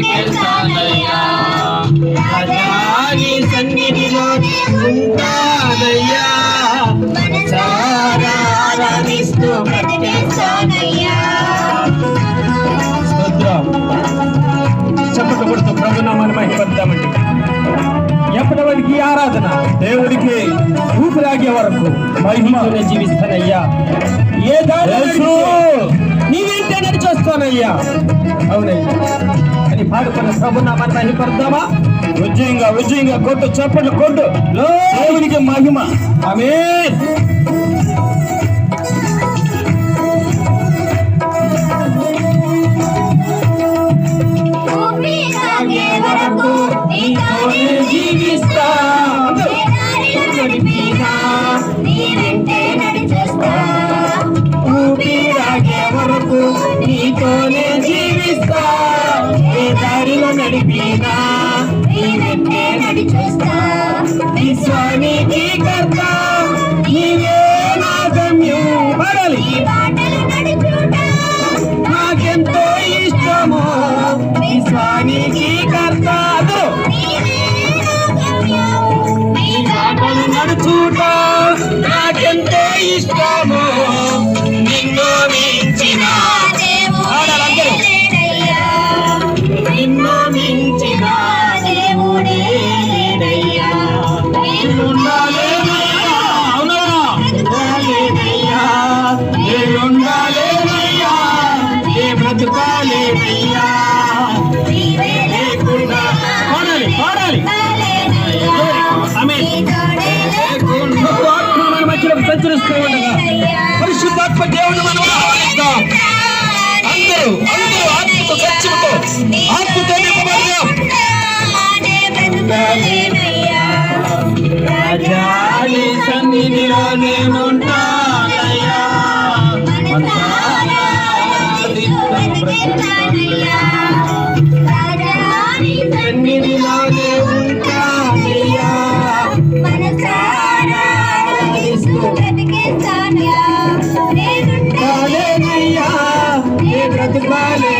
బ్రతికేస్తానయ్యా. రాజా నీ సన్నిధిలో ఉంటానయ్యా, మనసారా ఆరాధిస్తూ బ్రతికేస్తానయ్యా. స్తోత్రం. చప్పట్లు కొడుతూ ప్రభునామాన్ని మహిమపడతామండి. ఎప్పటి వరకు ఆరాధన దేవుడికి ఊపిరాగే వరకు మహిమతోనే జీవిస్తానయ్యా. ఏ దారిలో నీ వెంటే నడిచొస్తానయ్యా. అవునయ్యా అని పాడుకున్న ప్రభునామాన్ని మహిమపడతామా? విజయంగా కొట్టు, చప్పట్లు కొట్టు. దేవునికి మహిమ. ఆమేన్. జీవిస్తా ఊపిరాగే వరకు నీతోనే జీవిస్తా, ఏ దారిలో నడిపినా నీ వెంటే నడిచేస్తా. విశ్వానికి కర్త నీవే నా గమ్యం. పాడాలి. నాకెంతో ఇష్టమో విశ్వానికి కర్త నడుచుట నాకెంతో ఇష్టమో. నిన్ను మించిన నిన్ను మించిన దేవుడేనయ్యా. నేనుండాలేనయ్యా, ఏ బ్రతుకాలేనయ్యా లేకుండా. పాడాలి. ఆత్మ మధ్యలో సంచరిస్తూ ఉండగా పరిశుద్ధాత్మ దేవుని మనం ఆహ్వానిద్దాం. అందరూ ఆత్మతో సత్యంతో ఆత్మతో నింపబడదాం. రాజా నీ సన్నిధిలో నేనుంటానయ్యా, సన్నిధిలో ఉంటానయ్యా, బ్రతుకాలే